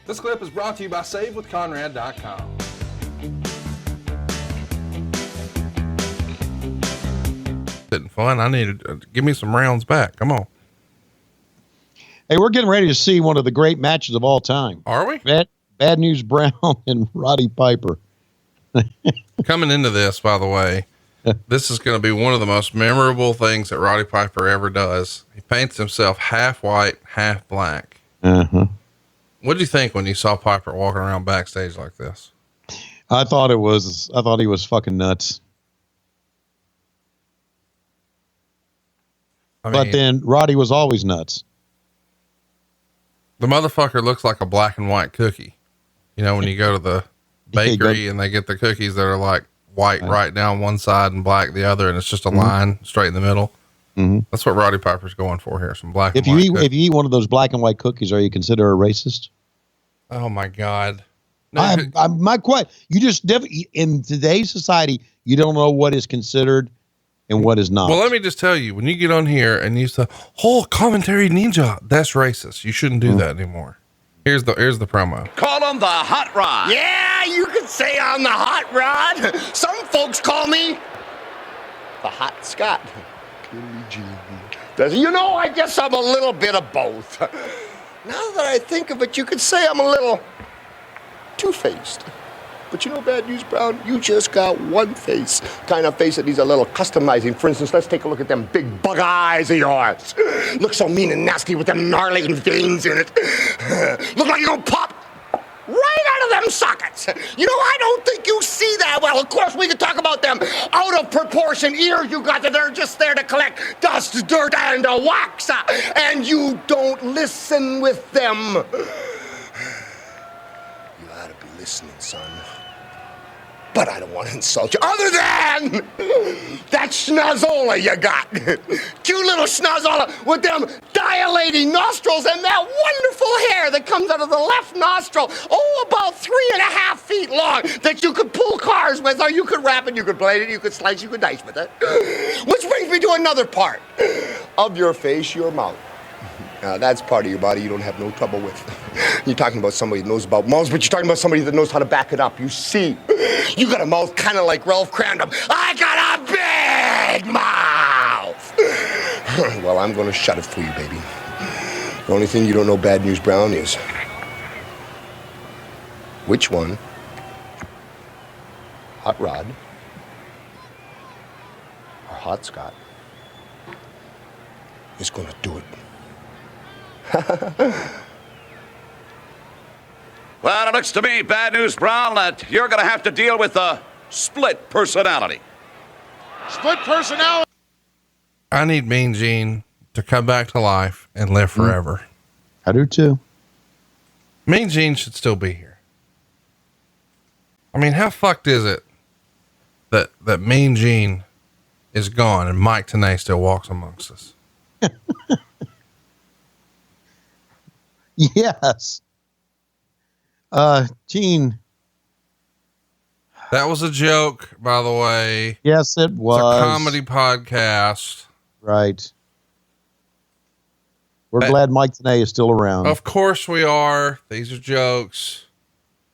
This clip is brought to you by SaveWithConrad.com. Fun. I need to give me some rounds back. Come on. Hey, we're getting ready to see one of the great matches of all time. Are we? Bad News Brown and Roddy Piper. Coming into this, by the way, this is going to be one of the most memorable things that Roddy Piper ever does. He paints himself half white, half black. Uh-huh. What did you think when you saw Piper walking around backstage like this? I thought he was fucking nuts. But then Roddy was always nuts. The motherfucker looks like a black and white cookie. You know, when you go to the bakery and they get the cookies that are like white right down one side and black the other, and it's just a line straight in the middle. Mm-hmm. That's what Roddy Piper's going for here. Some black if and white you eat one of those black and white cookies, are you considered a racist? Oh my God. No, you just definitely, in today's society, you don't know what is considered and what is not. Well, let me just tell you, when you get on here and you say, "Oh, commentary ninja," that's racist. You shouldn't do that anymore. Here's the promo. Call him the Hot Rod. Yeah, you could say I'm the Hot Rod. Some folks call me the Hot Scott. You know, I guess I'm a little bit of both. Now that I think of it, you could say I'm a little two-faced. But you know, Bad News Brown, you just got one face. Kind of face that needs a little customizing. For instance, let's take a look at them big bug eyes of yours. Look so mean and nasty with them gnarly veins in it. Look like you're gonna pop right out of them sockets. You know, I don't think you see that well. Of course, we could talk about them out of proportion ears you got that are just there to collect dust, dirt, and wax. And you don't listen with them. You ought to be listening, son. But I don't want to insult you, other than that schnozola you got. Cute little schnozola with them dilating nostrils and that wonderful hair that comes out of the left nostril. Oh, about 3.5 feet long that you could pull cars with, or you could wrap it, you could blade it, you could slice, you could dice with it. Which brings me to another part of your face, your mouth. That's part of your body you don't have no trouble with. You're talking about somebody that knows about mouths, but you're talking about somebody that knows how to back it up. You see, you got a mouth kind of like Ralph Crandom. I got a big mouth. Well, I'm going to shut it for you, baby. The only thing you don't know, Bad News Brown, is which one, Hot Rod or Hot Scott, is going to do it. Well, it looks to me, Bad News Brown, that you're going to have to deal with a split personality. Split personality. I need Mean Gene to come back to life and live forever. I do too. Mean Gene should still be here. I mean, how fucked is it that Mean Gene is gone and Mike Tenay still walks amongst us? Yes. Gene. That was a joke, by the way. Yes, it was. It's a comedy podcast. Right. We're glad Mike Tenay is still around. Of course we are. These are jokes.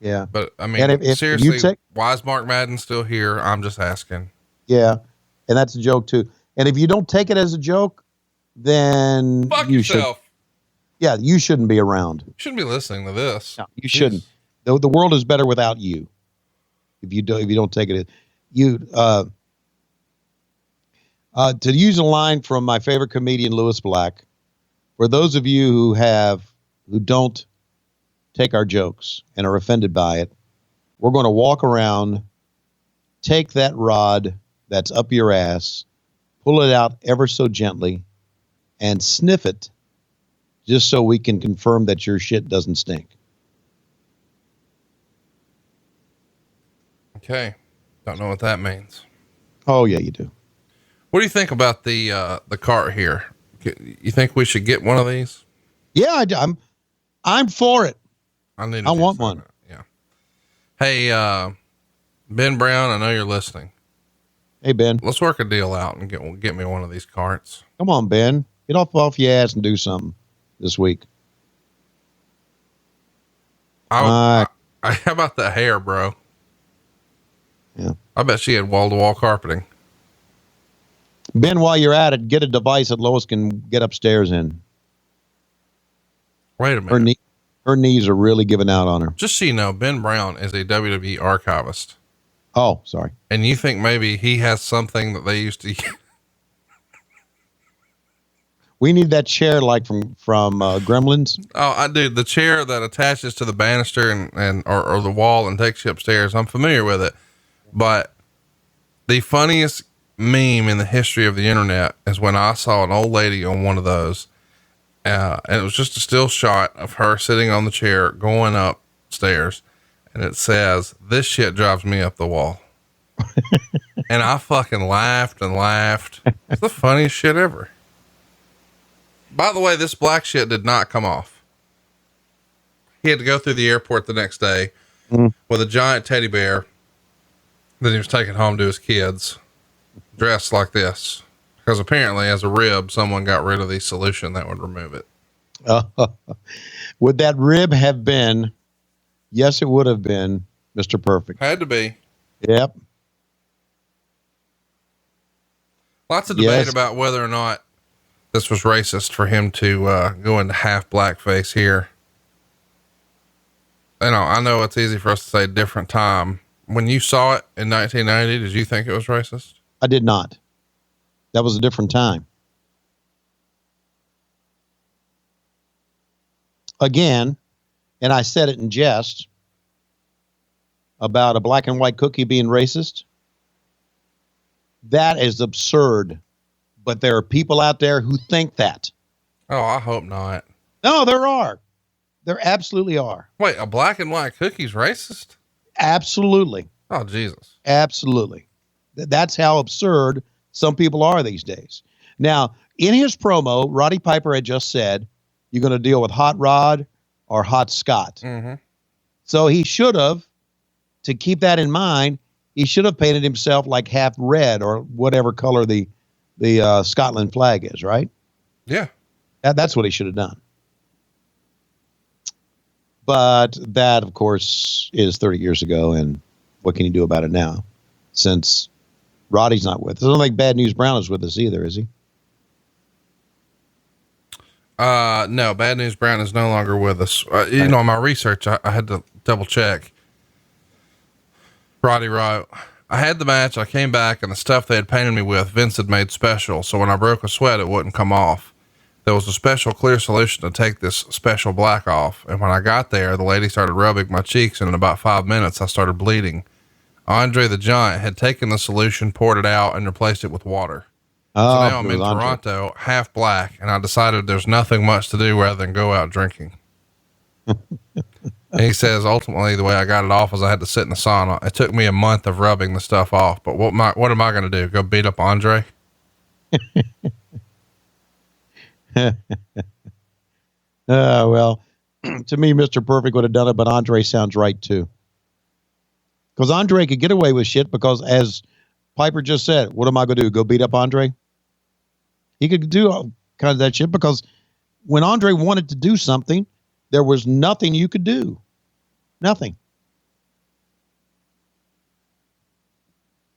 Yeah. But I mean, if seriously, why is Mark Madden still here? I'm just asking. Yeah. And that's a joke too. And if you don't take it as a joke, then fuck yourself. Yeah, you shouldn't be around. You shouldn't be listening to this. No, you shouldn't. The world is better without you. If you don't take it, to use a line from my favorite comedian, Lewis Black, for those of you who don't take our jokes and are offended by it, we're going to walk around, take that rod that's up your ass, pull it out ever so gently, and sniff it, just so we can confirm that your shit doesn't stink. Okay. Don't know what that means. Oh yeah, you do. What do you think about the cart here? You think we should get one of these? Yeah, I'm for it. I want one. Yeah. Hey, Ben Brown, I know you're listening. Hey, Ben, let's work a deal out and get me one of these carts. Come on, Ben, get off your ass and do something this week. How about the hair, bro? Yeah. I bet she had wall-to-wall carpeting. Ben, while you're at it, get a device that Lois can get upstairs in. Wait a minute. Her knees are really giving out on her. Just so you know, Ben Brown is a WWE archivist. Oh, sorry. And you think maybe he has something that they used to use? We need that chair like from Gremlins. Oh, I do. The chair that attaches to the banister or the wall and takes you upstairs. I'm familiar with it, but the funniest meme in the history of the internet is when I saw an old lady on one of those. And it was just a still shot of her sitting on the chair going upstairs. And it says, "This shit drives me up the wall." And I fucking laughed and laughed. It's the funniest shit ever. By the way, this black shit did not come off. He had to go through the airport the next day with a giant teddy bear that he was taking home to his kids, dressed like this. Because apparently, as a rib, someone got rid of the solution that would remove it. Would that rib have been? Yes, it would have been Mr. Perfect. Had to be. Yep. Lots of debate about whether or not this was racist for him to go into half blackface here. I know it's easy for us to say different time. When you saw it in 1990, did you think it was racist? I did not. That was a different time. Again, and I said it in jest about a black and white cookie being racist. That is absurd. But there are people out there who think that. Oh, I hope not. No, there are. There absolutely are. Wait, a black and white cookie's racist? Absolutely. Oh, Jesus. Absolutely. That's how absurd some people are these days. Now, in his promo, Roddy Piper had just said, you're going to deal with Hot Rod or Hot Scott. Mm-hmm. So he should have, to keep that in mind, he should have painted himself like half red or whatever color the Scotland flag is, right? Yeah. That's what he should have done. But that, of course, is 30 years ago, and what can you do about it now? Since Roddy's not with us. I don't think Bad News Brown is with us either, is he? No, Bad News Brown is no longer with us. In my research, I had to double check. Roddy wrote, I had the match, I came back, and the stuff they had painted me with, Vince had made special, so when I broke a sweat, it wouldn't come off. There was a special clear solution to take this special black off, and when I got there, the lady started rubbing my cheeks, and in about 5 minutes, I started bleeding. Andre the Giant had taken the solution, poured it out, and replaced it with water. So now I'm in Toronto, half black, and I decided there's nothing much to do rather than go out drinking. And he says, ultimately, the way I got it off was I had to sit in the sauna. It took me a month of rubbing the stuff off, but what am I going to do? Go beat up Andre? Well, to me, Mr. Perfect would have done it, but Andre sounds right too. Because Andre could get away with shit because, as Piper just said, what am I going to do? Go beat up Andre? He could do all kinds of that shit because when Andre wanted to do something, there was nothing you could do. Nothing.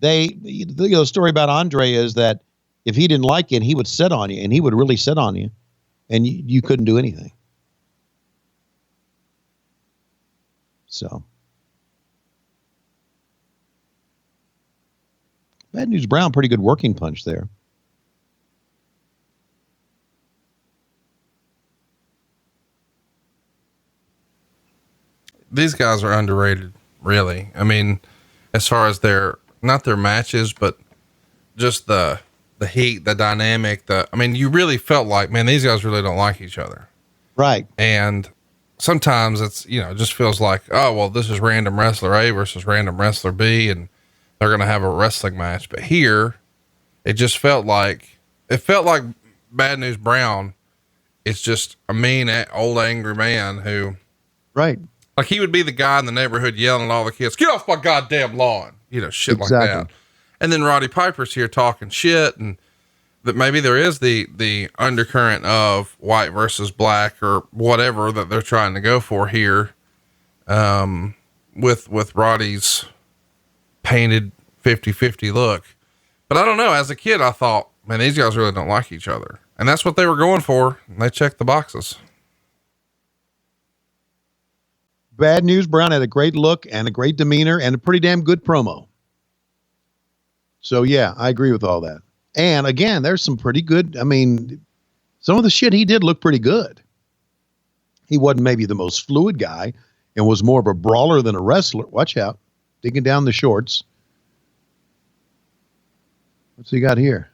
The story about Andre is that if he didn't like it, he would sit on you, and he would really sit on you, and you couldn't do anything. So, Bad News Brown, pretty good working punch there. These guys are underrated, really. I mean, as far as not their matches, but just the heat, the dynamic, you really felt like, man, these guys really don't like each other. Right. And sometimes it's, it just feels like, oh, well, this is random wrestler A versus random wrestler B, and they're going to have a wrestling match. But here, it felt like Bad News Brown. It's just a mean, old, angry man who, right. Like he would be the guy in the neighborhood yelling at all the kids, get off my goddamn lawn, shit exactly. like that. And then Roddy Piper's here talking shit, and that maybe there is the undercurrent of white versus black or whatever that they're trying to go for here. with Roddy's painted 50-50 look. But I don't know. As a kid, I thought, man, these guys really don't like each other. And that's what they were going for. And they checked the boxes. Bad News Brown had a great look and a great demeanor and a pretty damn good promo. So, yeah, I agree with all that. And, again, there's some pretty good, I mean, some of the shit he did looked pretty good. He wasn't maybe the most fluid guy and was more of a brawler than a wrestler. Watch out. Digging down the shorts. What's he got here?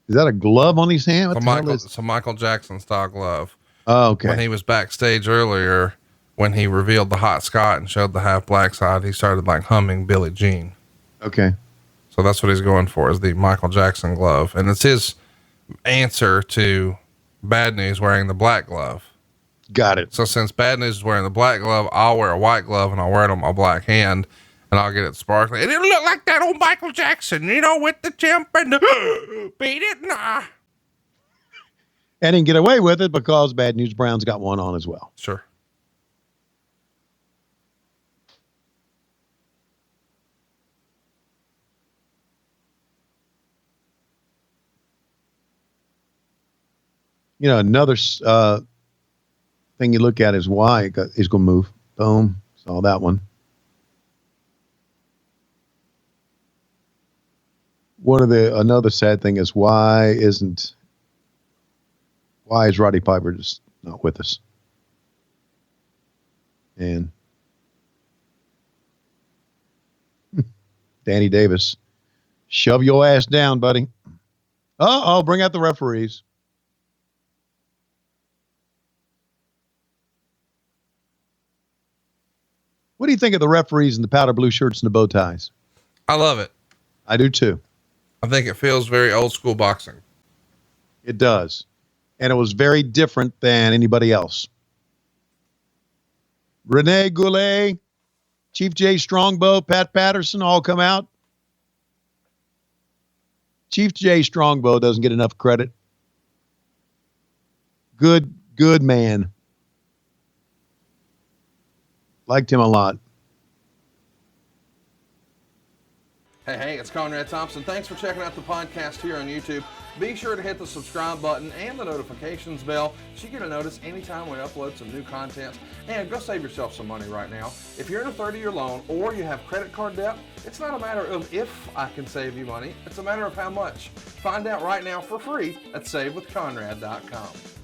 Is that a glove on his hand? It's a Michael Jackson style glove. Oh, okay. When he was backstage earlier, when he revealed the hot Scott and showed the half black side, he started like humming Billie Jean. Okay. So that's what he's going for, is the Michael Jackson glove. And it's his answer to Bad News wearing the black glove. Got it. So since Bad News is wearing the black glove, I'll wear a white glove and I'll wear it on my black hand and I'll get it sparkling. And it'll look like that old Michael Jackson, with the chimp and the beat it. Nah. And he can get away with it because Bad News Brown's got one on as well. Sure. Another thing you look at is why he's going to move. Boom. Saw that one. Another sad thing is why is Roddy Piper just not with us? And Danny Davis, shove your ass down, buddy. Bring out the referees. What do you think of the referees in the powder blue shirts and the bow ties? I love it. I do too. I think it feels very old school boxing. It does. And it was very different than anybody else. Rene Goulet, Chief J Strongbow, Pat Patterson all come out. Chief J Strongbow doesn't get enough credit. Good man. Liked him a lot. Hey, it's Conrad Thompson. Thanks for checking out the podcast here on YouTube. Be sure to hit the subscribe button and the notifications bell so you get a notice anytime we upload some new content. And go save yourself some money right now. If you're in a 30-year loan or you have credit card debt, it's not a matter of if I can save you money. It's a matter of how much. Find out right now for free at SaveWithConrad.com.